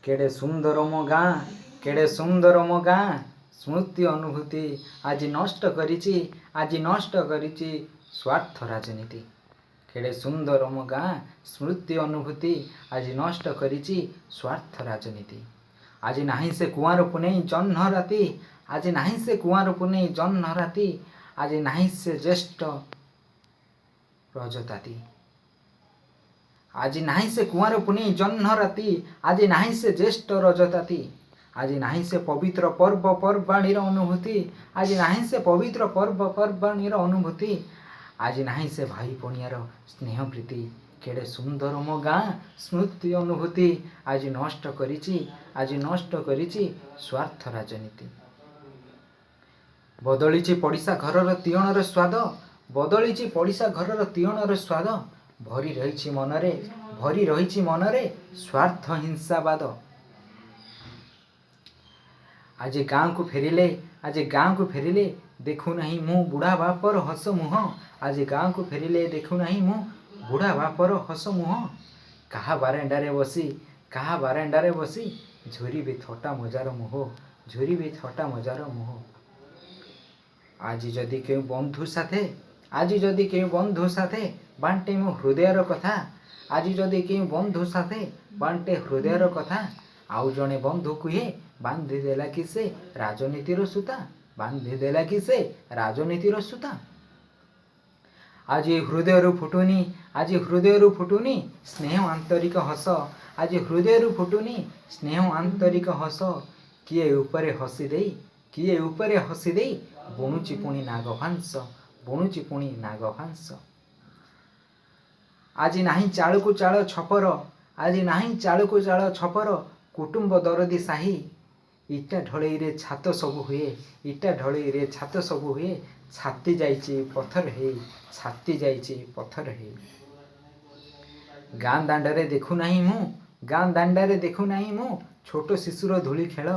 केड़े सुंदर मो गाँ, केड़े सुंदर मो गाँ, स्मृति अनुभूति आज नष्ट करिछि, आज नष्ट करिछि स्वार्थ राजनीति। केड़े सुंदर मो गाँ, स्मृति अनुभूति आज नष्ट करिछि स्वार्थ राजनीति। आज नाही से कुआर पुनेई जह्न राति, आज नाही से कुआर पुनेई जह्न राति, आज नाही से ज्येष्ठ रजताती। आज नाही से कुआर पुनेई जह्न राति, आज नाही से ज्येष्ठ रजताती। आज नाही से पवित्र पर्व पर्वाणीर अनुभूति, आज नाही से पवित्र पर्व पर्वाणीर अनुभूति, आज नाही से भाई पणियार स्नेह प्रीति। केड़े सुंदर मो गाँ, स्मृति अनुभूति आज नष्ट करिछि, आज नष्ट करिछि स्वार्थ राजनीति। बदलिछि पड़िशा घरर तियणर स्वाद, बदलिछि पड़िशा घरर तियणर स्वाद, भरी रहिछि मनरे, भरी रहिछि मनरे स्वार्थ हिंसावाद। आज गाँ को फेरिले, आज गाँ को फेरिले देखु नहीं मु बुढ़ा बापर हस मुह, आज गाँ को फेरिले देखु नहीं मु बुढ़ा बापर हस मुह। कहा बारेंडारे बसी, कहा बारेंडारे बसी झुरिबे थटा मजार मुह, झुरिबे थटा मजार मुह। आज जदि के बंधु साथे, आज जदि के बंधु साथे बांटे मो हृदयर कथा, आज जदि के बंधु साथे बांटे हृदयर कथा, आउ जने बंधु कुहे बांधी देला किसे राजनीतिर सूता, बांधी देला किसे राजनीतिर सूता। आज हृदय फुटुनी, आज हृदय फुटुनी स्नेह आंतरिक हस, आज हृदय फुटुनी स्नेह आंतरिक हस। किए उपरे हसी देई, किए उपरे हसी देई बुणुची पुणी नागभांस, बुणुची पुणी नागभांस। आज नाही चाळकु चाळ छपर, आज नाही चाळकु चाळ छपर, कुटुंब दरदी साही। इटा ढलई रे छात सबु हुए, इटा ढलई रे छात सबु हुए, छाती जाइछि पत्थर हे, छाती जाइछि पत्थर हे। गाँ दांडरे देखु नाही मु, गाँ दांडरे देखु नाही मु छोट शिशुर धूली खेल,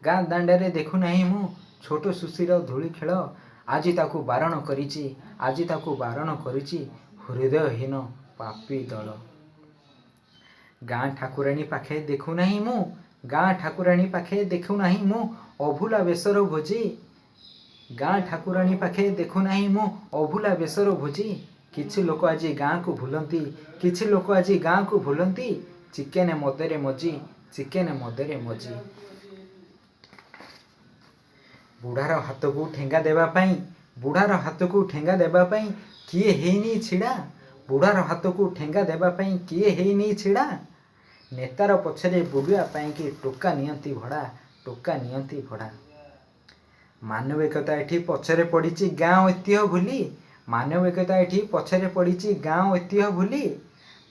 गाँ दांडरे देखु नाही मु छोट शिशुर धूली खेल। आज ताकू बारण करिछि, आज ताकू बारण करिछि हृदयहीन पापी दल। गाँ ठाकुराणी पाखे देखु नाही मु, गाँ ठाकुराणी पाखे देखु नाही मु अभुला बेसर भोजी, गाँ ठाकुराणी पाखे देखु नाही मु अभुला बेसर भोजी। किछि लोक आज गाँ को भूलंती, किछि लोक आज गाँ को भूलंती चिकेन मदरे मजी, चिकेन मदरे मजी। बुढ़ार हाथ को ठेंगा देवा पाई, बुढ़ार हाथ को ठेंगा देवा पाई किए हेनी छिड़ा, बुढ़ार हाथ को ठेंगा देवा पाई किए हेनी छिड़ा। नेतार पछरे बुलिया पाई कि टोका नियंती भड़ा, टोका नियंती भड़ा। मानविकता एठी पछरे पड़िछि गाँ ऐतिह्य भूली, मानविकता एठी पछरे पड़िछि गाँ ऐतिह्य भूली।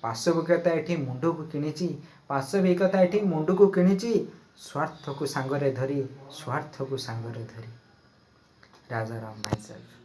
पाशविकता एठी मुंडू को किणिछि, पाशविकता एठी मुंडू को किणिछि स्वार्थ को सांगरे धरी, स्वार्थ को सांगरे धरी। राजा राम भाई साहब।